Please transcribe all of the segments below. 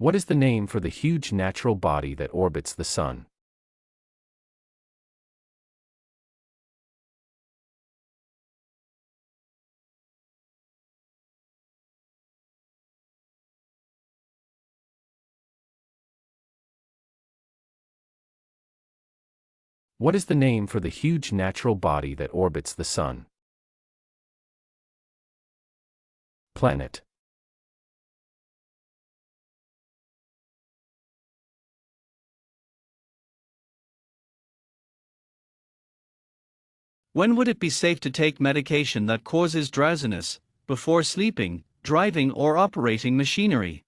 What is the name for the huge natural body that orbits the Sun? What is the name for the huge natural body that orbits the Sun? Planet. When would it be safe to take medication that causes drowsiness, before sleeping, driving or operating machinery?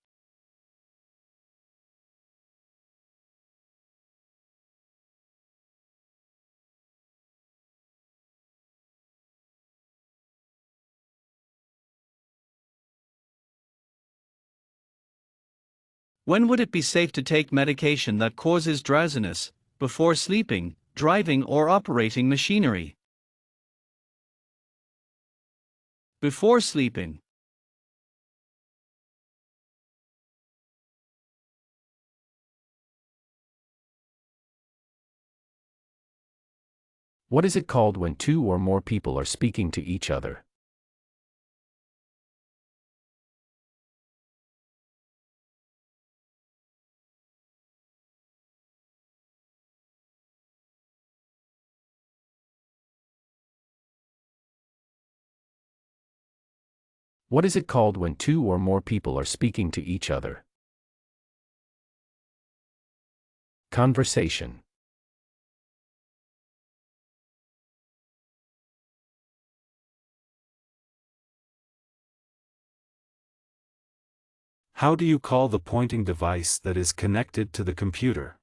When would it be safe to take medication that causes drowsiness, before sleeping, driving or operating machinery? Before sleeping. What is it called when two or more people are speaking to each other? What is it called when two or more people are speaking to each other? Conversation. How do you call the pointing device that is connected to the computer?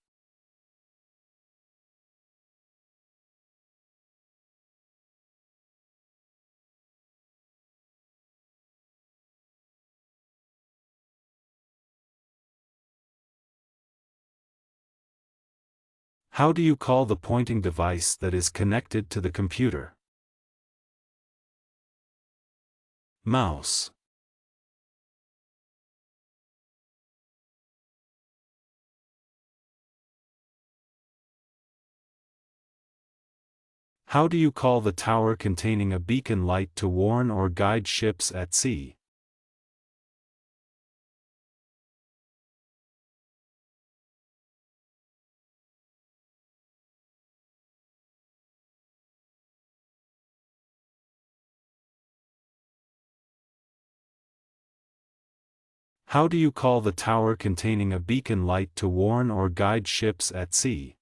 How do you call the pointing device that is connected to the computer? Mouse. How do you call the tower containing a beacon light to warn or guide ships at sea? How do you call the tower containing a beacon light to warn or guide ships at sea?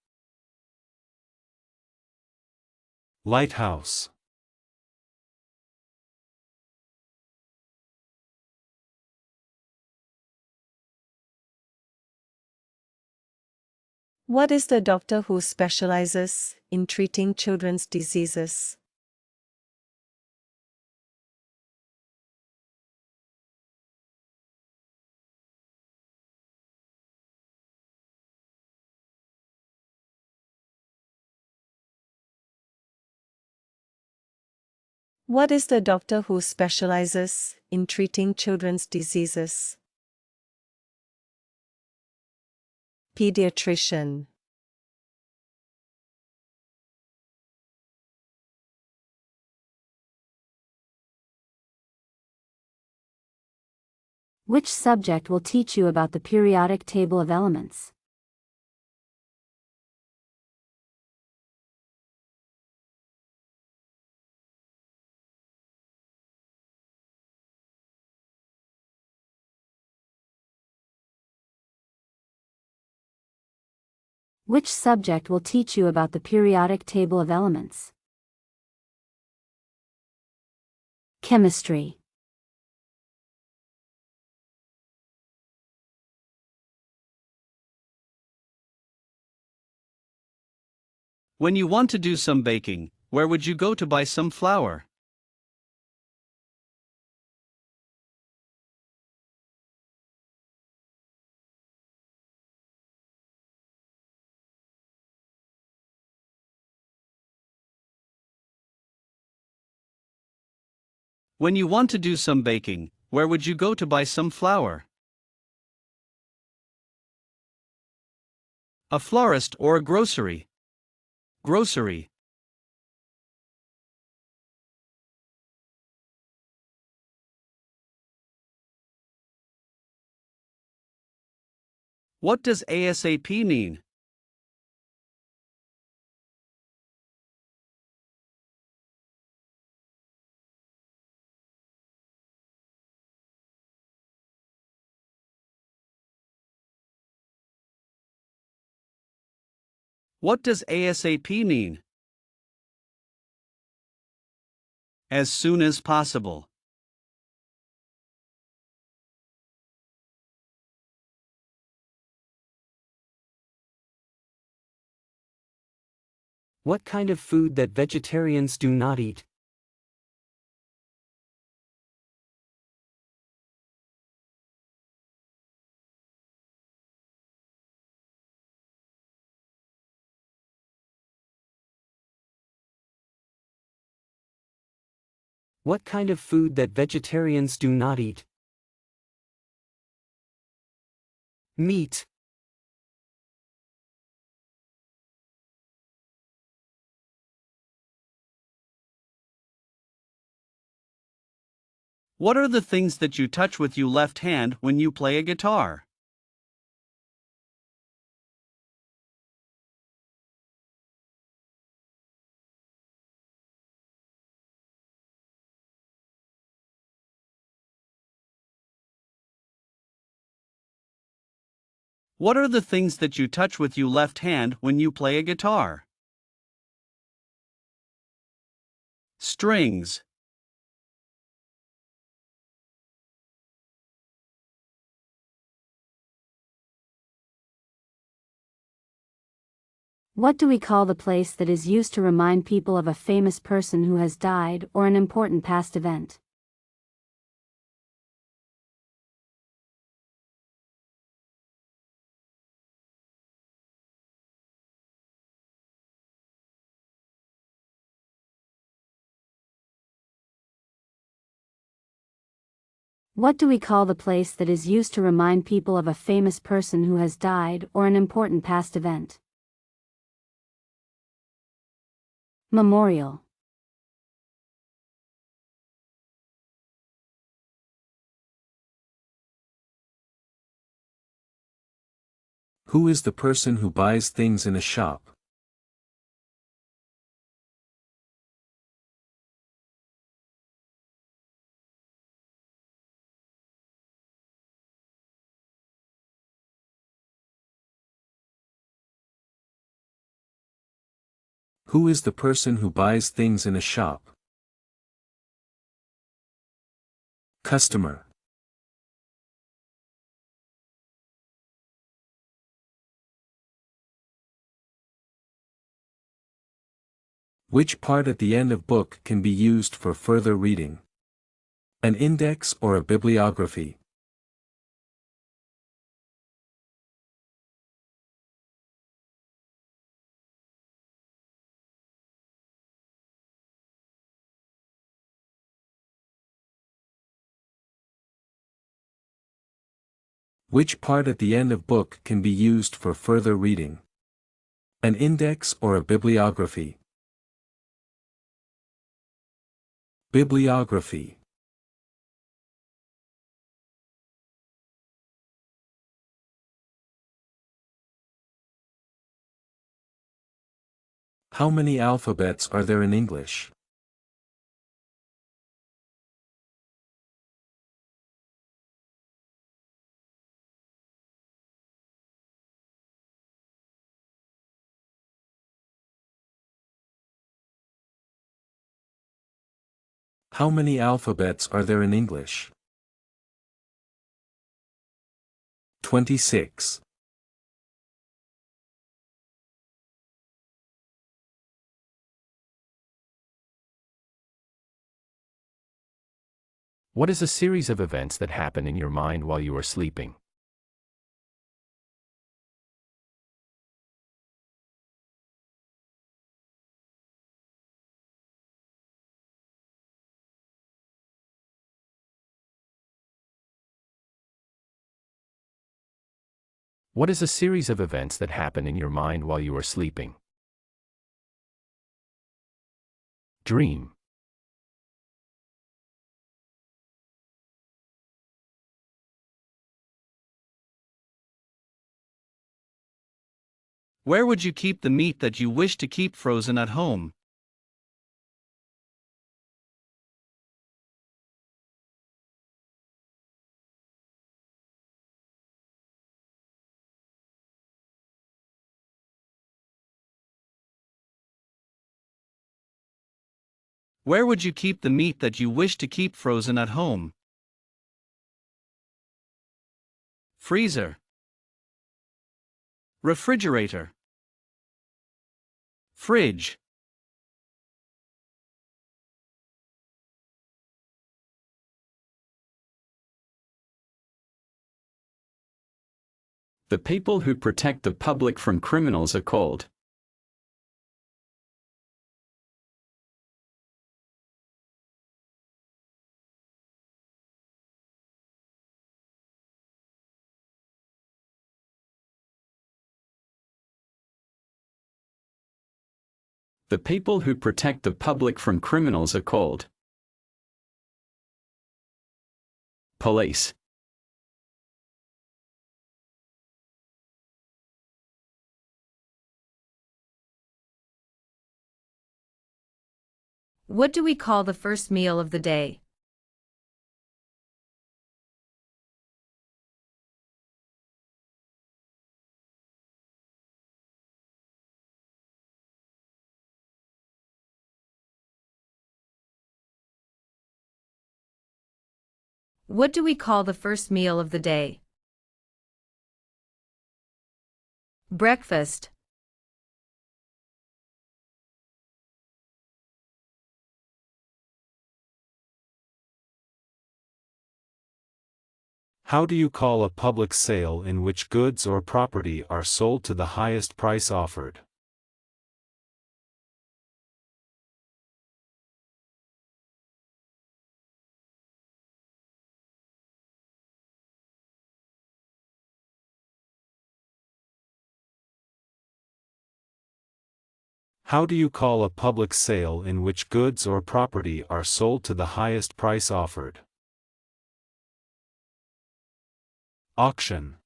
Lighthouse. What is the doctor who specializes in treating children's diseases? What is the doctor who specializes in treating children's diseases? Pediatrician. Which subject will teach you about the periodic table of elements? Which subject will teach you about the periodic table of elements? Chemistry. When you want to do some baking, where would you go to buy some flour? When you want to do some baking, where would you go to buy some flour? A florist or a grocery. Grocery. What does ASAP mean? What does ASAP mean? As soon as possible. What kind of food that vegetarians do not eat? What kind of food that vegetarians do not eat? Meat. What are the things that you touch with your left hand when you play a guitar? What are the things that you touch with your left hand when you play a guitar? Strings. What do we call the place that is used to remind people of a famous person who has died or an important past event? What do we call the place that is used to remind people of a famous person who has died or an important past event? Memorial. Who is the person who buys things in a shop? Who is the person who buys things in a shop? Customer. Which part at the end of book can be used for further reading? An index or a bibliography? Which part at the end of book can be used for further reading? An index or a bibliography? Bibliography. How many alphabets are there in English? How many alphabets are there in English? 26. What is a series of events that happen in your mind while you are sleeping? What is a series of events that happen in your mind while you are sleeping? Dream. Where would you keep the meat that you wish to keep frozen at home? Where would you keep the meat that you wish to keep frozen at home? Freezer. Refrigerator. Fridge. The people who protect the public from criminals are called. The people who protect the public from criminals are called. Police. What do we call the first meal of the day? What do we call the first meal of the day? Breakfast. How do you call a public sale in which goods or property are sold to the highest price offered? How do you call a public sale in which goods or property are sold to the highest price offered? Auction.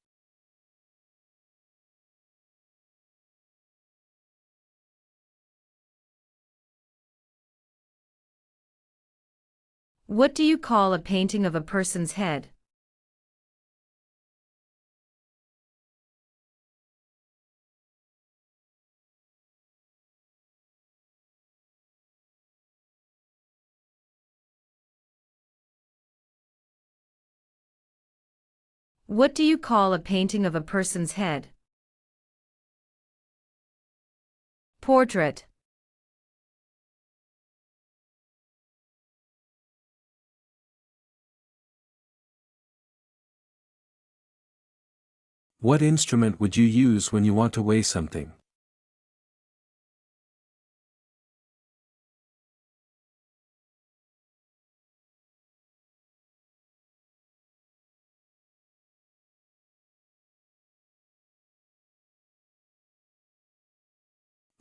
What do you call a painting of a person's head? What do you call a painting of a person's head? Portrait. What instrument would you use when you want to weigh something?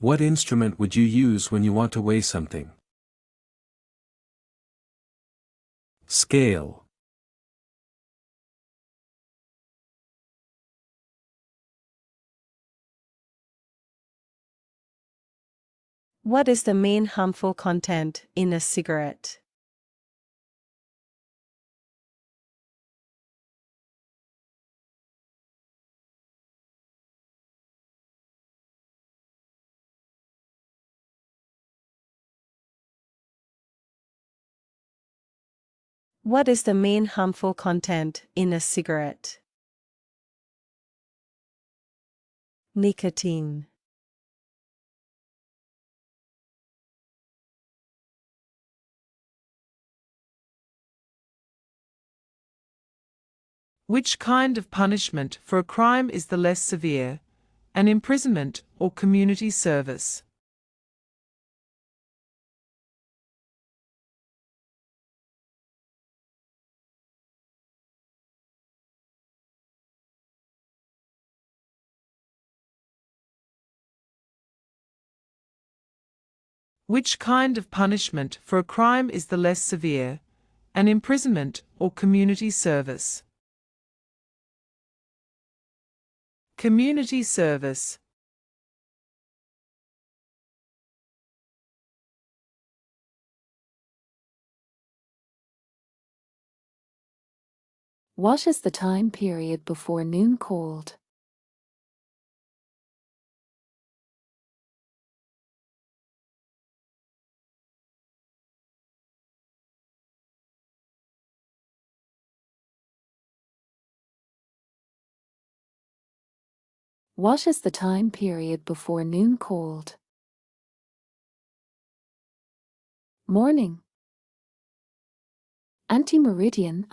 What instrument would you use when you want to weigh something? Scale. What is the main harmful content in a cigarette? What is the main harmful content in a cigarette? Nicotine. Which kind of punishment for a crime is the less severe, an imprisonment or community service? Which kind of punishment for a crime is the less severe? An imprisonment or community service? Community service. What is the time period before noon called? What is the time period before noon called? Morning. Anti-meridian,